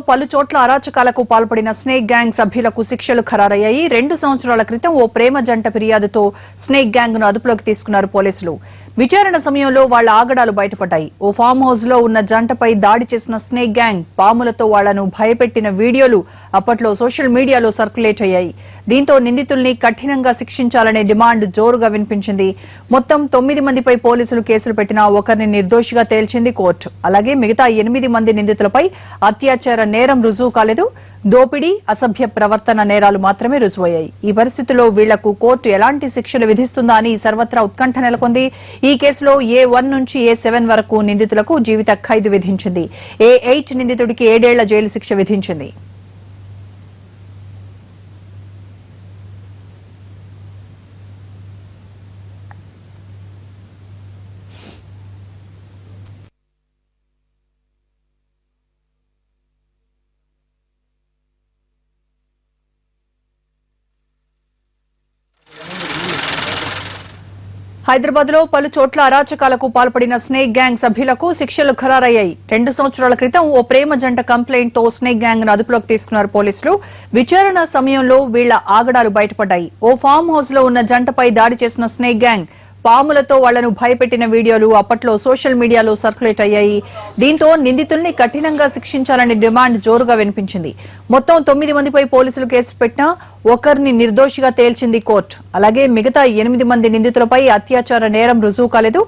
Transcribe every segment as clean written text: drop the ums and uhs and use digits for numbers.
పలు చోట్ల అరాచకాలకు పాల్పడిన స్నేక్ గ్యాంగ్ సభ్యులకు శిక్షలు ఖరారయ్యాయి. 2 సంవత్సరాల క్రితం ఓ ప్రేమ జంట ఫిర్యాదుతో స్నేక్ గ్యాంగ్ ను అదుపులోకి తీసుకున్నారు పోలీసులు. విచారణ సమయంలో వాళ్ల ఆగడాలు బయటపడ్డాయి. ఓ ఫామ్ హౌస్ లో ఉన్న జంటపై దాడి చేసిన స్నేక్ గ్యాంగ్ పాములతో వాళ్లను భయపెట్టిన వీడియోలు అప్పట్లో సోషల్ మీడియాలో సర్క్యులేట్ అయ్యాయి. దీంతో నిందితుల్ని కఠినంగా శిక్షించాలనే డిమాండ్ జోరుగా వినిపించింది. మొత్తం 9 మందిపై పోలీసులు కేసులు పెట్టినా ఒకరిని నిర్దోషిగా తేల్చింది కోర్టు. అలాగే మిగతా 8 మంది నిందితులపై అత్యాచార నేరం రుజువు కాలేదు. దోపిడీ, అసభ్య ప్రవర్తన నేరాలు మాత్రమే రుజువయ్యాయి. ఈ పరిస్థితుల్లో వీళ్లకు కోర్టు ఎలాంటి శిక్షలు విధిస్తుందా అని సర్వత్రా ఉత్కంఠ నెలకొంది. ఈ కేసులో A1 నుంచి A7 వరకు నిందితులకు జీవిత ఖైదు విధించింది. A8 నిందితుడికి 7 ఏళ్ల జైలు శిక్ష విధించింది. హైదరాబాద్ లో పలు చోట్ల అరాచకాలకు పాల్పడిన స్నేక్ గ్యాంగ్ సభ్యులకు శిక్షలు ఖరారయ్యాయి. 2 సంవత్సరాల క్రితం ఓ ప్రేమ జంట కంప్లైంట్ తో స్నేక్ గ్యాంగ్ ను అదుపులోకి తీసుకున్నారు పోలీసులు. విచారణ సమయంలో వీళ్ల ఆగడాలు బయటపడ్డాయి. ఓ ఫామ్ హౌస్ లో ఉన్న జంటపై దాడి చేసిన స్నేక్ గ్యాంగ్ పాములతో వాళ్లను భయపెట్టిన వీడియోలు అప్పట్లో సోషల్ మీడియాలో సర్క్యులేట్ అయ్యాయి. దీంతో నిందితుల్ని కఠినంగా శిక్షించాలనే డిమాండ్ జోరుగా వినిపించింది. మొత్తం 9 మందిపై పోలీసులు కేసు పెట్టినా ఒకరిని నిర్దోషిగా తేల్చింది కోర్టు. అలాగే మిగతా 8 మంది నిందితులపై అత్యాచార నేరం రుజువు కాలేదు.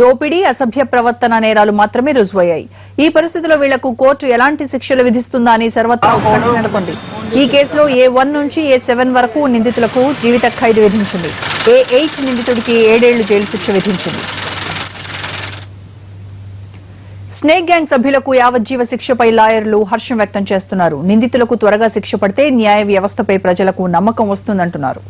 దోపిడీ, అసభ్య ప్రవర్తన నేరాలు మాత్రమే రుజువయ్యాయి. ఈ పరిస్థితుల్లో వీళ్లకు కోర్టు ఎలాంటి శిక్షలు విధిస్తుందా అని సర్వత్రా ఉత్కంఠ నెలకొంది. ఈ కేసులో A1 నుంచి A7 వరకు నిందితులకు జీవిత ఖైదు విధించింది. A8 నిందితుడికి 7 ఏళ్లు జైలు శిక్ష విధించింది. స్నేక్ గ్యాంగ్ సభ్యులకు యావజ్జీవ శిక్షపై లాయర్లు హర్షం వ్యక్తం చేస్తున్నారు. నిందితులకు త్వరగా శిక్ష పడితే న్యాయ వ్యవస్థపై ప్రజలకు నమ్మకం వస్తుందంటున్నారు.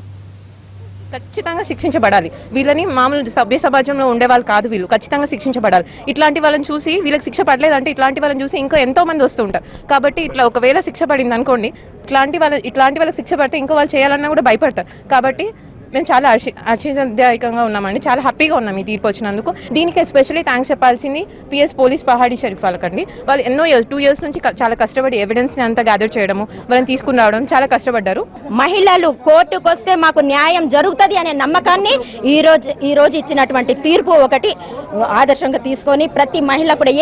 ఖచ్చితంగా శిక్షించబడాలి. వీళ్ళని మామూలు సభ్య సమాజంలో ఉండేవాళ్ళు కాదు, వీళ్ళు ఖచ్చితంగా శిక్షించబడాలి. ఇట్లాంటి వాళ్ళని చూసి వీళ్ళకి శిక్ష పడలేదంటే ఇట్లాంటి వాళ్ళని చూసి ఇంకా ఎంతో మంది వస్తుంటారు. కాబట్టి ఇట్లా ఒకవేళ శిక్ష పడింది అనుకోండి, ఇట్లాంటి వాళ్ళకి శిక్ష పడితే ఇంకో వాళ్ళు చేయాలన్నా కూడా భయపడతారు. కాబట్టి మేము చాలా హర్షదాయకంగా ఉన్నామండి, చాలా హ్యాపీగా ఉన్నాం ఈ తీర్పు వచ్చినందుకు. దీనికి ఎస్పెషల్లీ థ్యాంక్స్ చెప్పాల్సింది PS పోలీస్ పహాడీ షరీఫ్ వాళ్ళకండి. వాళ్ళు ఎన్నో 2 ఇయర్స్ నుంచి చాలా కష్టపడి ఎవిడెన్స్ని అంతా గ్యాదర్ చేయడము, వాళ్ళని తీసుకుని రావడం చాలా కష్టపడ్డారు. మహిళలు కోర్టుకు వస్తే మాకు న్యాయం జరుగుతుంది అనే నమ్మకాన్ని ఈ రోజు ఇచ్చినటువంటి తీర్పు ఒకటి ఆదర్శంగా తీసుకొని ప్రతి మహిళ కూడా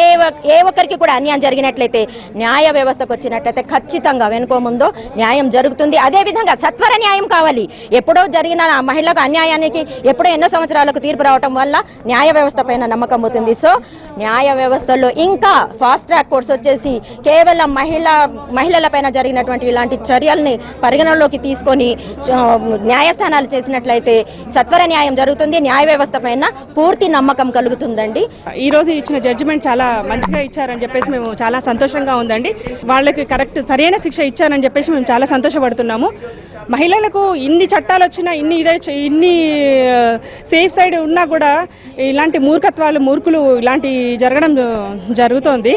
ఏ ఒక్కరికి కూడా అన్యాయం జరిగినట్లయితే న్యాయ వ్యవస్థకు వచ్చినట్లయితే ఖచ్చితంగా వెనుక ముందో న్యాయం జరుగుతుంది. అదేవిధంగా సత్వర న్యాయం కావాలి. ఎప్పుడో జరిగిన మహిళలకు అన్యాయానికి ఎప్పుడో ఎన్నో సంవత్సరాలకు తీర్పు రావడం వల్ల న్యాయ వ్యవస్థ పైన నమ్మకం అవుతుంది. సో న్యాయ వ్యవస్థలో ఇంకా ఫాస్ట్ ట్రాక్ కోర్స్ వచ్చేసి కేవలం మహిళల పైన జరిగినటువంటి ఇలాంటి చర్యల్ని పరిగణలోకి తీసుకొని న్యాయస్థానాలు చేసినట్లయితే సత్వర న్యాయం జరుగుతుంది. న్యాయ వ్యవస్థ పైన పూర్తి నమ్మకం కలుగుతుందండి. ఈ రోజు ఇచ్చిన జడ్జిమెంట్ చాలా మంచిగా ఇచ్చారని చెప్పేసి మేము చాలా సంతోషంగా ఉందండి. వాళ్ళకి కరెక్ట్ సరైన శిక్ష ఇచ్చారని చెప్పేసి మేము చాలా సంతోషపడుతున్నాము. మహిళలకు ఇన్ని చట్టాలు వచ్చినా ఇన్ని సేఫ్ సైడ్ ఉన్నా కూడా ఇలాంటి మూర్ఖులు ఇలాంటి జరగడం జరుగుతోంది.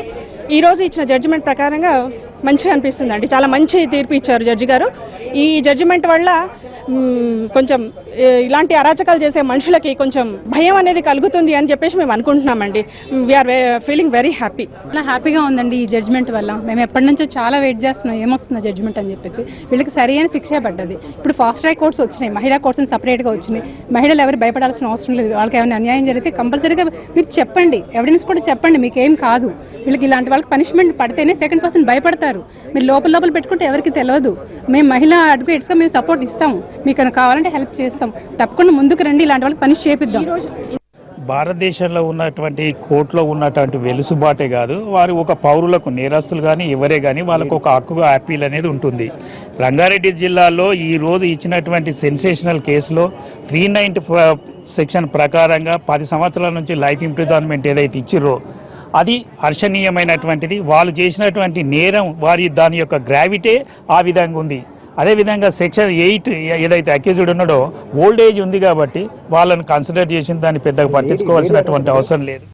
ఈరోజు ఇచ్చిన జడ్జిమెంట్ ప్రకారంగా మంచిగా అనిపిస్తుందండి. చాలా మంచి తీర్పు ఇచ్చారు జడ్జి గారు. ఈ జడ్జిమెంట్ వల్ల కొంచెం ఇలాంటి అరాచకాలు చేసే మనుషులకి కొంచెం భయం అనేది కలుగుతుంది అని చెప్పేసి మేము అనుకుంటున్నామండి. We're feeling very happy. చాలా హ్యాపీగా ఉందండి ఈ జడ్జిమెంట్ వల్ల. మేము ఎప్పటి నుంచో చాలా వెయిట్ చేస్తున్నాం ఏమొస్తుందో జడ్జిమెంట్ అని చెప్పేసి. వీళ్ళకి సరైన శిక్ష పడ్డది. ఇప్పుడు ఫాస్ట్ ట్రాక్ కోర్ట్స్ వచ్చినాయి, మహిళా కోర్ట్స్ సపరేట్గా వచ్చినాయి. మహిళలు ఎవరు భయపడాల్సిన అవసరం లేదు. వాళ్ళకి ఏమైనా అన్యాయం జరిగితే కంపల్సరీగా మీరు చెప్పండి, ఎవిడెన్స్ కూడా చెప్పండి, మీకేం కాదు. వీళ్ళకి ఇలాంటి వాళ్ళకి పనిష్మెంట్ పడితేనే సెకండ్ పర్సన్ భయపడతారు. మీరు లోపల పెట్టుకుంటే ఎవరికి తెలియదు. మేము మహిళా అడ్వకేట్స్గా మేము సపోర్ట్ ఇస్తాము, మీకు కావాలంటే హెల్ప్ చేస్తాం. తప్పకుండా ముందుకు రండి, ఇలాంటి వాళ్ళకి పనిష్ చేపిద్దాం. భారతదేశంలో ఉన్నటువంటి కోర్టులో ఉన్నటువంటి వెలుసుబాటే కాదు, వారు ఒక పౌరులకు నేరస్తులు కానీ ఎవరే కానీ వాళ్ళకు ఒక హక్కుగా అప్పీల్ అనేది ఉంటుంది. రంగారెడ్డి జిల్లాలో ఈరోజు ఇచ్చినటువంటి సెన్సేషనల్ కేసులో 390 సెక్షన్ ప్రకారంగా 10 సంవత్సరాల నుంచి లైఫ్ ఇంప్రిజన్మెంట్ ఏదైతే ఇచ్చిర్రో అది హర్షణీయమైనటువంటిది. వాళ్ళు చేసినటువంటి నేరం దాని యొక్క గ్రావిటీ ఆ విధంగా ఉంది. అదేవిధంగా సెక్షన్ 8 ఏదైతే అక్యూజ్డ్ ఉన్నాడో ఓల్డ్ ఏజ్ ఉంది కాబట్టి వాళ్ళని కన్సిడర్ చేసిన దాన్ని పెద్దగా పట్టించుకోవాల్సినటువంటి అవసరం లేదు.